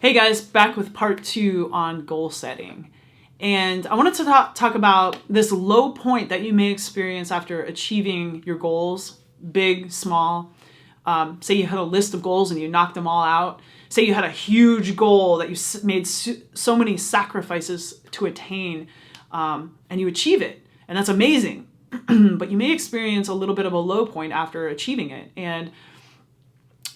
Hey guys, back with part 2 on goal setting. And I wanted to talk about this low point that you may experience after achieving your goals, big, small. Say you had a list of goals and you knocked them all out. Say you had a huge goal that you made so many sacrifices to attain, and you achieve it. And that's amazing. But you may experience a little bit of a low point after achieving it. And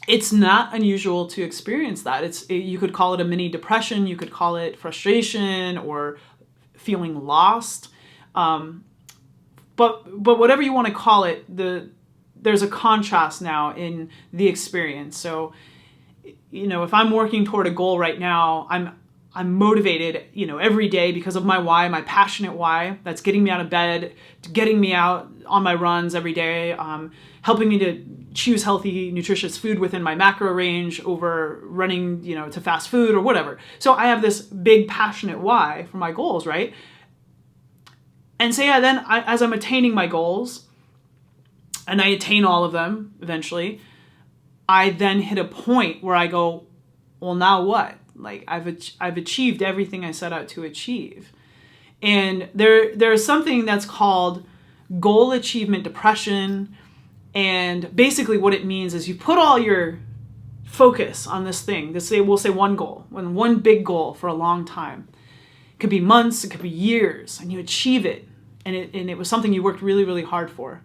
it's not unusual to experience that. You could call it a mini depression, you could call it frustration or feeling lost. But whatever you want to call it, there's a contrast now in the experience. So, if I'm working toward a goal right now, I'm motivated, every day because of my why, my passionate why. That's getting me out of bed, getting me out on my runs every day, helping me to choose healthy, nutritious food within my macro range over running, to fast food or whatever. So I have this big passionate why for my goals, right? And so then as I'm attaining my goals, and I attain all of them eventually, I then hit a point where I go, well, now what? Like I've achieved everything I set out to achieve. And there's something that's called goal achievement depression. And basically what it means is you put all your focus on this thing. We'll say one goal, one big goal for a long time. It could be months, it could be years, and you achieve it. And it was something you worked really, really hard for.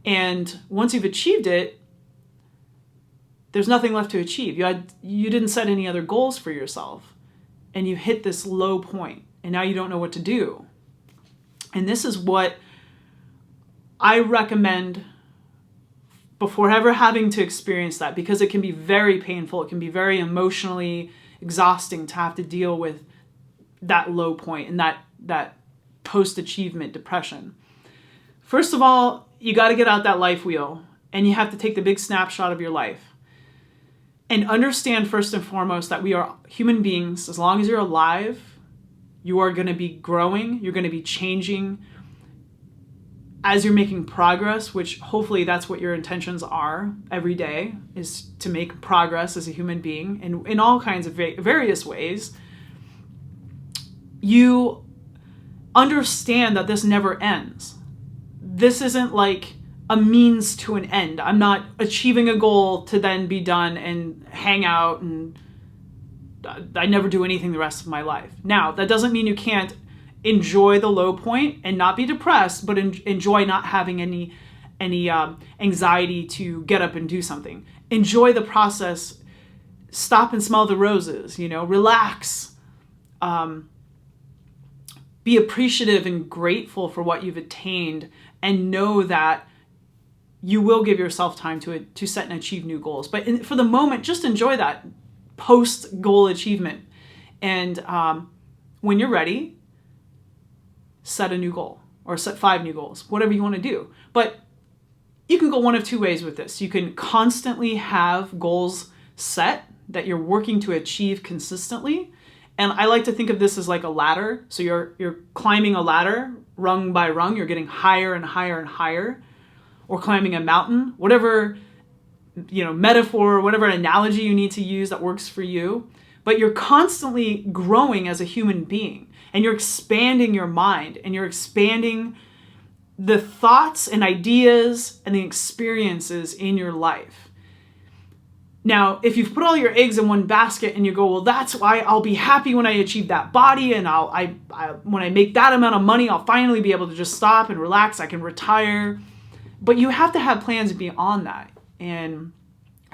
And once you've achieved it, there's nothing left to achieve. You didn't set any other goals for yourself. And you hit this low point. And now you don't know what to do. And this is what I recommend before ever having to experience that, because it can be very painful. It can be very emotionally exhausting to have to deal with that low point and that post-achievement depression. First of all, you got to get out that life wheel and you have to take the big snapshot of your life and understand first and foremost that we are human beings. As long as you're alive, you are going to be growing, you're going to be changing as you're making progress, which hopefully that's what your intentions are every day, is to make progress as a human being in all kinds of various ways. You understand that this never ends. This isn't like a means to an end. I'm not achieving a goal to then be done and hang out and I never do anything the rest of my life. Now, that doesn't mean you can't enjoy the low point and not be depressed, but enjoy not having any anxiety to get up and do something. Enjoy the process. Stop and smell the roses, relax. Be appreciative and grateful for what you've attained, and know that you will give yourself time to set and achieve new goals. But for the moment, just enjoy that post-goal achievement. And when you're ready, set a new goal or set 5 new goals, whatever you want to do. But you can go one of 2 ways with this. You can constantly have goals set that you're working to achieve consistently. And I like to think of this as like a ladder. So you're climbing a ladder rung by rung. You're getting higher and higher and higher. Or climbing a mountain, whatever, metaphor, whatever analogy you need to use that works for you. But you're constantly growing as a human being, and you're expanding your mind, and you're expanding the thoughts and ideas and the experiences in your life. Now, if you've put all your eggs in one basket and you go, well, that's why I'll be happy when I achieve that body, and when I make that amount of money, I'll finally be able to just stop and relax, I can retire. But you have to have plans beyond that and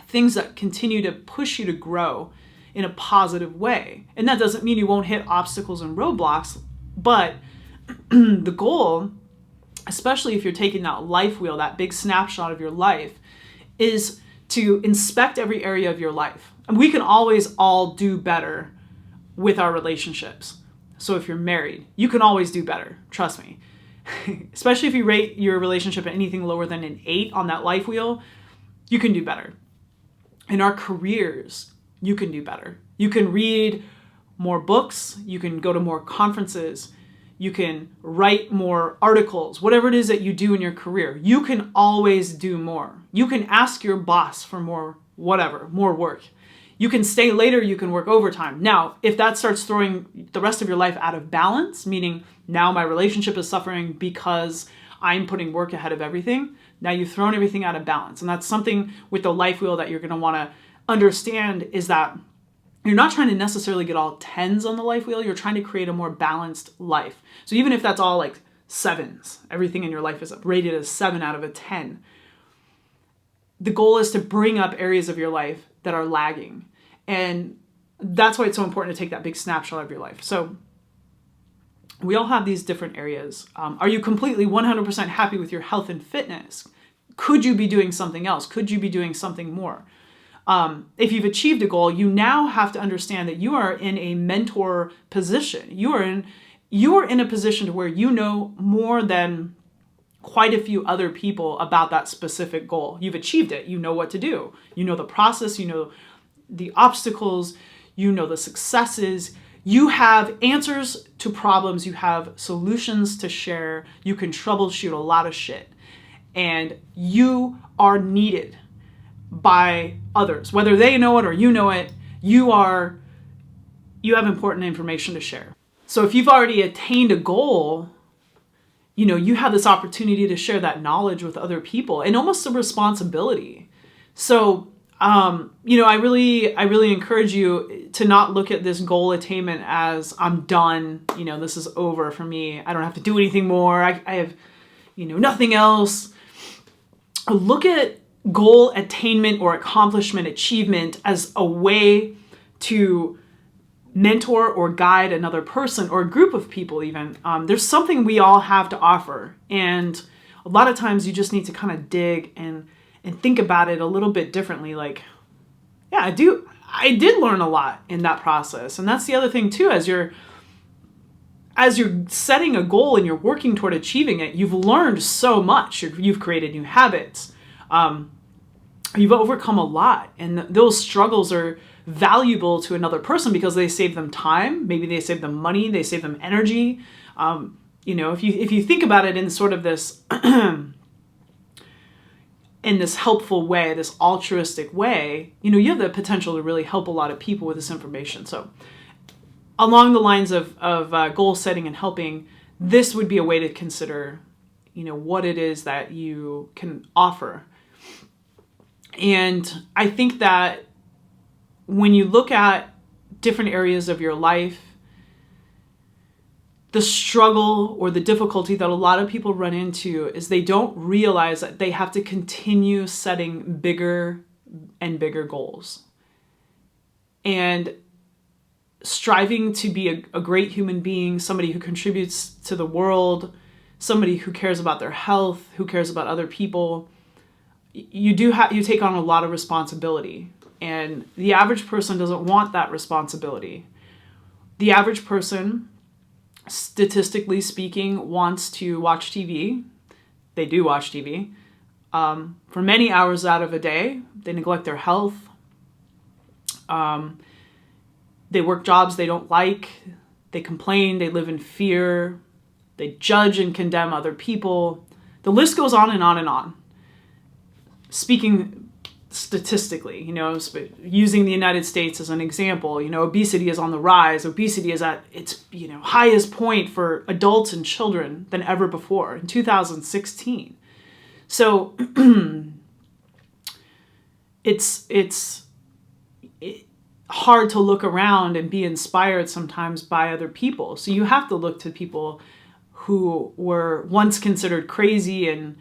things that continue to push you to grow in a positive way. And that doesn't mean you won't hit obstacles and roadblocks, but the goal, especially if you're taking that life wheel, that big snapshot of your life, is to inspect every area of your life. And we can always all do better with our relationships. So if you're married, you can always do better, trust me. Especially if you rate your relationship at anything lower than an 8 on that life wheel, you can do better. In our careers, you can do better. You can read more books, you can go to more conferences, you can write more articles, whatever it is that you do in your career. You can always do more. You can ask your boss for more, whatever, more work. You can stay later, you can work overtime. Now, if that starts throwing the rest of your life out of balance, meaning now my relationship is suffering because I'm putting work ahead of everything, now you've thrown everything out of balance. And that's something with the life wheel that you're going to want to understand, is that you're not trying to necessarily get all 10s on the life wheel. You're trying to create a more balanced life. So even if that's all like 7s, everything in your life is rated as 7 out of a 10, the goal is to bring up areas of your life that are lagging. And that's why it's so important to take that big snapshot of your life. So we all have these different areas. Are you completely 100% happy with your health and fitness? Could you be doing something else? Could you be doing something more? If you've achieved a goal, you now have to understand that you are in a mentor position. You are in a position to where you know more than quite a few other people about that specific goal. You've achieved it. You know what to do. You know the process. You know the obstacles. You know the successes. You have answers to problems. You have solutions to share. You can troubleshoot a lot of shit. And you are needed by others. Whether they know it or you know it, you have important information to share. So if you've already attained a goal, you have this opportunity to share that knowledge with other people, and almost a responsibility. So, I really encourage you to not look at this goal attainment as I'm done. This is over for me. I don't have to do anything more. I have, nothing else. Look at goal attainment or accomplishment, achievement as a way to mentor or guide another person or a group of people even. There's something we all have to offer. And a lot of times you just need to kind of dig and think about it a little bit differently. Like, yeah, I did learn a lot in that process. And that's the other thing too, as you're setting a goal and you're working toward achieving it, you've learned so much. You've created new habits. You've overcome a lot. And those struggles are valuable to another person because they save them time. Maybe they save them money. They save them energy. If you think about it in sort of this, in this helpful way, this altruistic way, you have the potential to really help a lot of people with this information. So along the lines of goal setting and helping, this would be a way to consider, what it is that you can offer. And I think that when you look at different areas of your life, the struggle or the difficulty that a lot of people run into is they don't realize that they have to continue setting bigger and bigger goals. And striving to be a great human being, somebody who contributes to the world, somebody who cares about their health, who cares about other people, you take on a lot of responsibility. And the average person doesn't want that responsibility. The average person, statistically speaking, wants to watch TV. They do watch TV for many hours out of a day. They neglect their health. They work jobs they don't like. They complain. They live in fear. They judge and condemn other people. The list goes on and on and on. Speaking statistically, using the United States as an example, obesity is on the rise. Obesity is at its, highest point for adults and children than ever before in 2016. So it's hard to look around and be inspired sometimes by other people. So you have to look to people who were once considered crazy and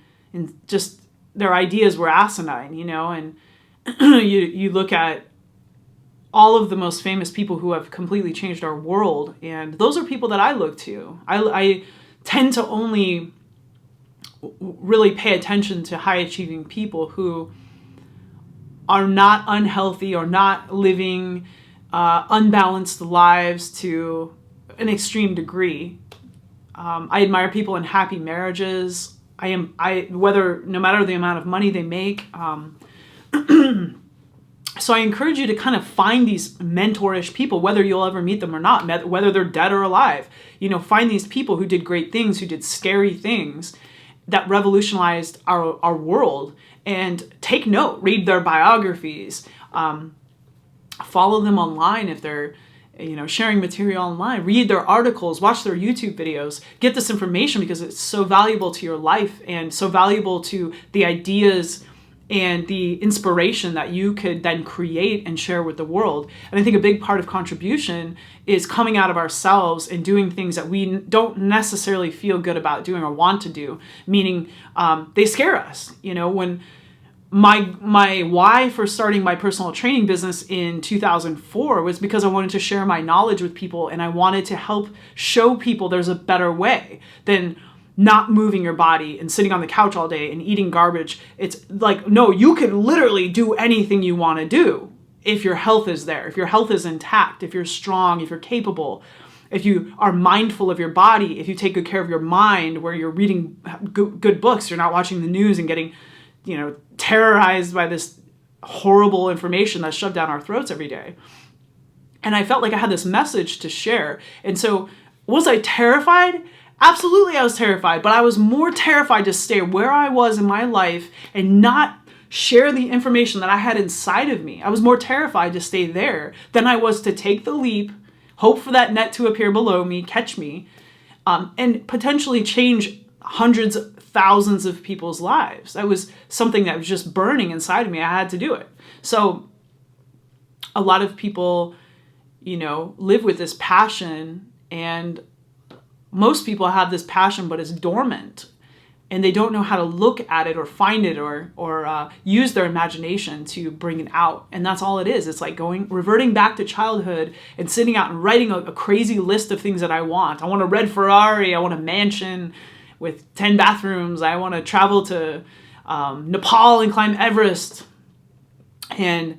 just their ideas were asinine, and you look at all of the most famous people who have completely changed our world, and those are people that I look to. I tend to only really pay attention to high-achieving people who are not unhealthy or not living unbalanced lives to an extreme degree. I admire people in happy marriages. No matter the amount of money they make. So I encourage you to kind of find these mentorish people, whether you'll ever meet them or not, whether they're dead or alive. Find these people who did great things, who did scary things that revolutionized our world, and take note, read their biographies. Follow them online if they're, sharing material online. Read their articles, watch their YouTube videos, get this information because it's so valuable to your life and so valuable to the ideas and the inspiration that you could then create and share with the world. And I think a big part of contribution is coming out of ourselves and doing things that we don't necessarily feel good about doing or want to do, meaning they scare us. When my why for starting my personal training business in 2004 was because I wanted to share my knowledge with people, and I wanted to help show people there's a better way than not moving your body and sitting on the couch all day and eating garbage. It's like, no, you can literally do anything you want to do if your health is there, if your health is intact, if you're strong, if you're capable, if you are mindful of your body, if you take good care of your mind, where you're reading good books, you're not watching the news and getting terrorized by this horrible information that's shoved down our throats every day. And I felt like I had this message to share. And so was I terrified? Absolutely, I was terrified, but I was more terrified to stay where I was in my life and not share the information that I had inside of me. I was more terrified to stay there than I was to take the leap, hope for that net to appear below me, catch me, and potentially change hundreds, thousands of people's lives. That was something that was just burning inside of me. I had to do it. So a lot of people, live with this passion, and most people have this passion, but it's dormant, and they don't know how to look at it or find it or use their imagination to bring it out. And that's all it is. It's like reverting back to childhood and sitting out and writing a crazy list of things that I want. I want a red Ferrari. I want a mansion with 10 bathrooms. I want to travel to Nepal and climb Everest. And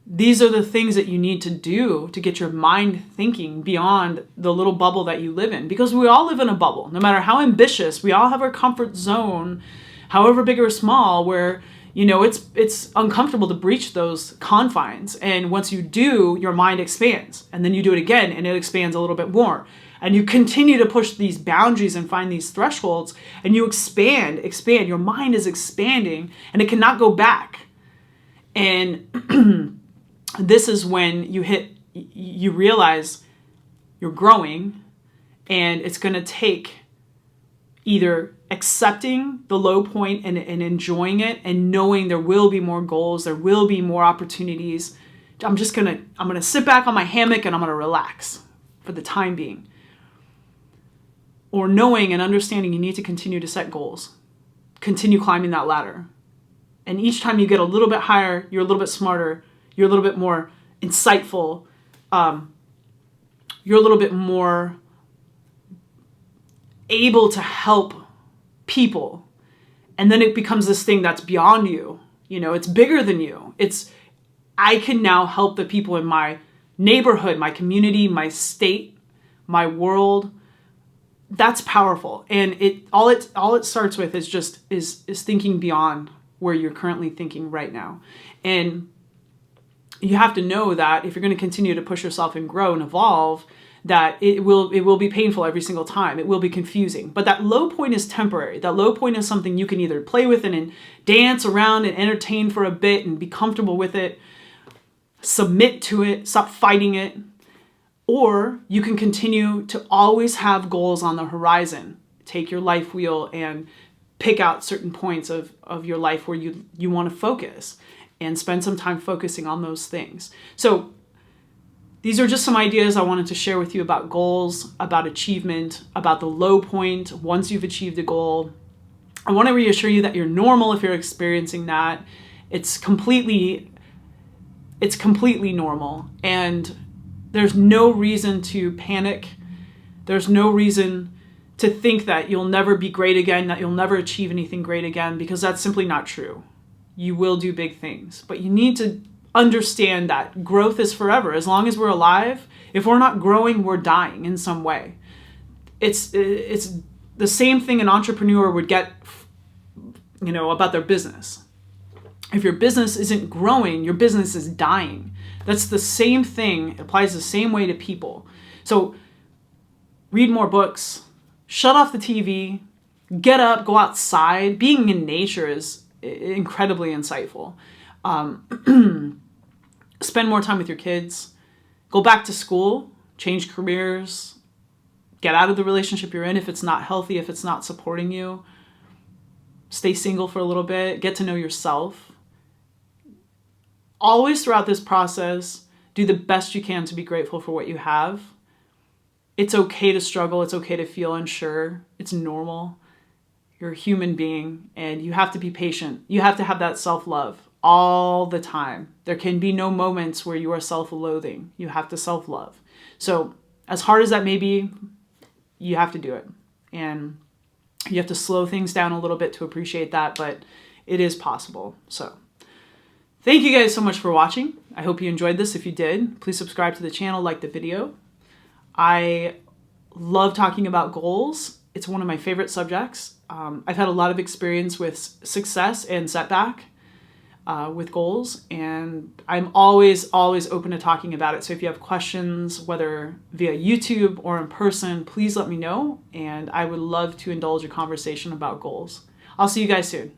these are the things that you need to do to get your mind thinking beyond the little bubble that you live in. Because we all live in a bubble. No matter how ambitious, we all have our comfort zone, however big or small, where it's uncomfortable to breach those confines. And once you do, your mind expands. And then you do it again, and it expands a little bit more. And you continue to push these boundaries and find these thresholds, and you expand. Your mind is expanding, and it cannot go back. And this is when you realize you're growing, and it's going to take either accepting the low point and enjoying it and knowing there will be more goals, there will be more opportunities. I'm going to sit back on my hammock and I'm going to relax for the time being. Or knowing and understanding you need to continue to set goals, continue climbing that ladder. And each time you get a little bit higher, you're a little bit smarter, you're a little bit more insightful, you're a little bit more able to help people. And then it becomes this thing that's beyond you. It's bigger than you. I can now help the people in my neighborhood, my community, my state, my world. That's powerful. And all it starts with is thinking beyond where you're currently thinking right now. And you have to know that if you're going to continue to push yourself and grow and evolve, that it will be painful every single time. It will be confusing. But that low point is temporary. That low point is something you can either play with and dance around and entertain for a bit and be comfortable with it, submit to it, stop fighting it. Or you can continue to always have goals on the horizon. Take your life wheel and pick out certain points of your life where you want to focus and spend some time focusing on those things. So these are just some ideas I wanted to share with you about goals, about achievement, about the low point once you've achieved a goal. I want to reassure you that you're normal if you're experiencing that. It's completely normal, and there's no reason to panic. There's no reason to think that you'll never be great again, that you'll never achieve anything great again, because that's simply not true. You will do big things, but you need to understand that growth is forever. As long as we're alive, if we're not growing, we're dying in some way. It's the same thing an entrepreneur would get, about their business. If your business isn't growing, your business is dying. That's the same thing. It applies the same way to people. So read more books, shut off the TV, get up, go outside. Being in nature is incredibly insightful. spend more time with your kids, go back to school, change careers, get out of the relationship you're in if it's not healthy, if it's not supporting you, stay single for a little bit, get to know yourself. Always throughout this process, do the best you can to be grateful for what you have. It's okay to struggle. It's okay to feel unsure. It's normal. You're a human being and you have to be patient. You have to have that self-love all the time. There can be no moments where you are self-loathing. You have to self-love. So as hard as that may be, you have to do it. And you have to slow things down a little bit to appreciate that, but it is possible. So thank you guys so much for watching. I hope you enjoyed this. If you did, please subscribe to the channel, like the video. I love talking about goals. It's one of my favorite subjects. I've had a lot of experience with success and setback with goals, and I'm always open to talking about it. So if you have questions, whether via YouTube or in person, please let me know, and I would love to indulge a conversation about goals. I'll see you guys soon.